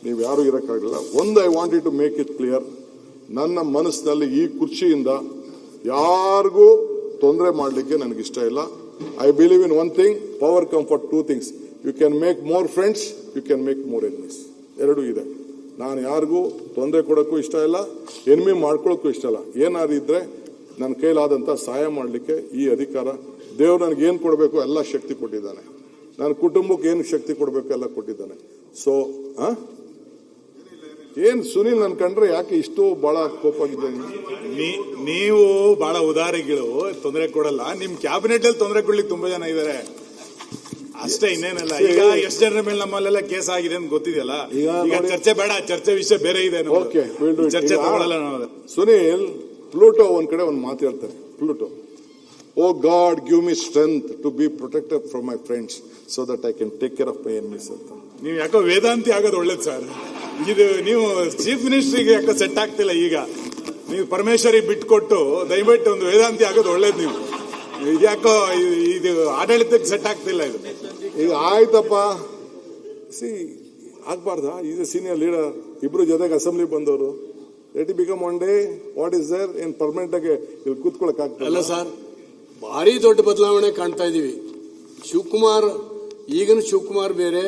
ನೀವು ಯಾರು ಇರೋಕ್ಕಾಗಲ್ಲ. ಒಂದು I wanted to make it clear, ನನ್ನ ಮನಸ್ಸಿನಲ್ಲಿ ಈ ಕುರ್ಚಿಯಿಂದ ಯಾರಿಗೂ ತೊಂದರೆ ಮಾಡಲಿಕ್ಕೆ ನನಗಿಷ್ಟ ಇಲ್ಲ. I believe in one thing, power come for two things. You can make more friends, you can make more enemies. ಎರಡೂ ಇದೆ. ನಾನು ಯಾರಿಗೂ ತೊಂದರೆ ಕೊಡೋಕ್ಕೂ ಇಷ್ಟ ಇಲ್ಲ, ಎನಿಮಿ ಮಾಡ್ಕೊಳ್ಳೋಕ್ಕೂ ಇಷ್ಟ ಇಲ್ಲ. ಏನಾದ್ರು ಇದ್ರೆ ನನ್ನ ಕೈಲಾದಂಥ ಸಹಾಯ ಮಾಡಲಿಕ್ಕೆ ಈ ಅಧಿಕಾರ ದೇವ್ರು ನನಗೆ ಏನು ಕೊಡಬೇಕು ಎಲ್ಲ ಶಕ್ತಿ ಕೊಟ್ಟಿದ್ದಾನೆ. ನನ್ನ ಕುಟುಂಬಕ್ಕೆ ಏನು ಶಕ್ತಿ ಕೊಡಬೇಕು ಎಲ್ಲ ಕೊಟ್ಟಿದ್ದಾನೆ. ಸೊ ಏನ್ ಸುನೀಲ್ ನನ್ ಕಂಡ್ರೆ ಯಾಕೆ ಇಷ್ಟು ಬಹಳ ಕೋಪ ಆಗಿದೆ? ನೀವು ಬಹಳ ಉದಾರಿಗಳು, ತೊಂದರೆ ಕೊಡಲ್ಲ. ನಿಮ್ ಕ್ಯಾಬಿನೆಟ್ ಅಲ್ಲಿ ತೊಂದರೆ ಕೊಡ್ಲಿಕ್ಕೆ ತುಂಬಾ ಜನ ಇದಾರೆ ಅಷ್ಟೇ, ಇನ್ನೇನಲ್ಲ. ಈಗ ಎಷ್ಟು ಜನರ ಮೇಲೆ ನಮ್ಮಲ್ಲೆಲ್ಲ ಕೇಸ್ ಆಗಿದೆ ಅಂತ ಗೊತ್ತಿದೆಯಲ್ಲ. ಈಗ ಚರ್ಚೆ ಬೇಡ, ಚರ್ಚೆ ವಿಷಯ ಬೇರೆ ಇದೆ. ಚರ್ಚೆ ತಗೊಳ್ಳಲ್ಲ ನಾವು. ಸುನೀಲ್, ಪ್ಲೂಟೋ ಒಂದ್ ಕಡೆ ಒಂದ್ ಮಾತು ಹೇಳ್ತಾರೆ. Pluto, O god give me strength to be protected from my friends so that I can take care of my enemies ಅಂತ. ನೀವು ಯಾಕೋ ವೇದಾಂತಿ ಆಗೋದು ಒಳ್ಳೇದು ಸರ್. ಇದು ನೀವು ಚೀಫ್ ಮಿನಿಸ್ಟ್ರಿಗೆ ಯಾಕೋ ಸೆಟ್ ಆಗ್ತಿಲ್ಲ. ಈಗ ನೀವು ಪರಮೇಶ್ವರಿಗೆ ಬಿಟ್ಕೊಟ್ಟು ದಯವಿಟ್ಟು ಒಂದು ವೇದಾಂತಿ ಆಗೋದು ಒಳ್ಳೇದು. ನೀವು ಇದ್ಯಾಕೋ ಇದು ಆಡಳಿತಕ್ಕೆ ಸೆಟ್ ಆಗ್ತಿಲ್ಲ. ಇದು ಈಗ ಆಯ್ತಪ್ಪ, ಸಿ ಆಗ್ಬಾರ್ದ? ಈಸ್ ಎ ಸೀನಿಯರ್ ಲೀಡರ್, ಇಬ್ರು ಜೊತೆಗೆ ಅಸೆಂಬ್ಲಿ ಬಂದವರು. Let it become one day what is there. ಏನ್ ಪರ್ಮನೆಂಟ್ ಆಗಿ ಇಲ್ಲಿ ಕೂತ್ಕೊಳಕ್ ಆಗ್ತದೆ? ಅಲ್ಲ ಸರ್, ಭಾರಿ ದೊಡ್ಡ ಬದಲಾವಣೆ ಕಾಣ್ತಾ ಇದೀವಿ. ಶಿವಕುಮಾರ್, ಈಗಿನ ಶಿವಕುಮಾರ್ ಬೇರೆ,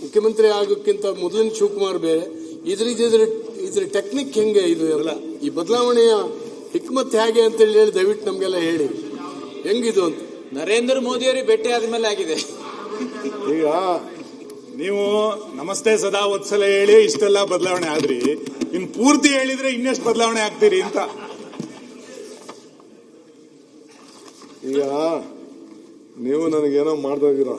ಮುಖ್ಯಮಂತ್ರಿ ಆಗೋಕ್ಕಿಂತ ಮೊದಲಿನ ಶಿವಕುಮಾರ್ ಬೇರೆ. ಇದ್ರ ಟೆಕ್ನಿಕ್ ಹೆಂಗೆ ಇದು ಎಲ್ಲ? ಈ ಬದಲಾವಣೆಯ ಹಿಕ್ಮತ್ ಹೇಗೆ ಅಂತ ಹೇಳಿ ದಯವಿಟ್ಟು ನಮ್ಗೆಲ್ಲ ಹೇಳಿ, ಹೆಂಗಿದು ಅಂತ. ನರೇಂದ್ರ ಮೋದಿ ಅವರಿಗೆ ಭೇಟಿ ಆದ್ಮೇಲೆ ಆಗಿದೆ. ಈಗ ನೀವು ನಮಸ್ತೆ ಸದಾ ಒತ್ಸಲ ಹೇಳಿ ಇಷ್ಟೆಲ್ಲ ಬದಲಾವಣೆ ಆದ್ರಿ, ಇನ್ ಪೂರ್ತಿ ಹೇಳಿದ್ರೆ ಇನ್ನೆಷ್ಟು ಬದಲಾವಣೆ ಆಗ್ತೀರಿ ಅಂತ. ಈಗ ನೀವು ನನಗೇನೋ ಮಾಡ್ತಾ ಇದ್ದೀರಾ,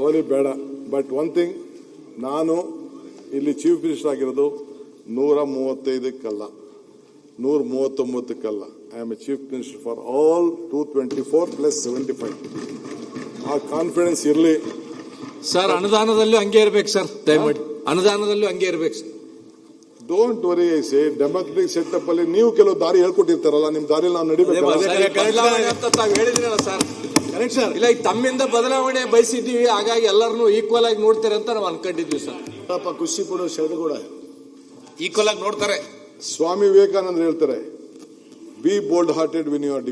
ಓಲಿ ಬೇಡ. ಬಟ್ ಒನ್ ಥಿಂಗ್, ನಾನು ಇಲ್ಲಿ ಚೀಫ್ ಮಿನಿಸ್ಟರ್ ಆಗಿರೋದು 135ಕ್ಕಲ್ಲ, 139ಕ್ಕಲ್ಲ. I am a chief minister for all 224 + 75. ಆ ಕಾನ್ಫಿಡೆನ್ಸ್ ಇರಲಿ ಸರ್. ಅನುದಾನದಲ್ಲೂ ಹಂಗೆ ಇರ್ಬೇಕು ಸರ್, ದಯಮಾಡಿ ಅನುದಾನದಲ್ಲೂ ಹಂಗೆ ಇರ್ಬೇಕು sir. Don't worry. I say democratic setup ಅಲ್ಲಿ ನೀವು ಕೆಲವು ದಾರಿ ಹೇಳ್ಕೊಟ್ಟಿರ್ತಾರಲ್ಲ, ನಿಮ್ ದಾರಿಯಲ್ಲಿ ನಾವು ನಡಿಬೇಕು. ಹೇಳಿದ್ರಲ್ಲ ಸರ್, ಕರೆಕ್ಟ್ ಸರ್. ಇಲ್ಲ, ಈಗ ತಮ್ಮಿಂದ ಬದಲಾವಣೆ ಬಯಸಿದ್ದೀವಿ, ಹಾಗಾಗಿ ಎಲ್ಲರನ್ನೂ ಈಕ್ವಲ್ ಆಗಿ ನೋಡ್ತಾರೆ ಅಂತ ನಾವು ಅನ್ಕೊಂಡಿದ್ವಿ ಸರ್. ಖುಷಿ ಕೂಡ ಕೂಡ ಈಕ್ವಲ್ ಆಗಿ ನೋಡ್ತಾರೆ. ಸ್ವಾಮಿ ವಿವೇಕಾನಂದ ಹೇಳ್ತಾರೆ, be bold hearted when you R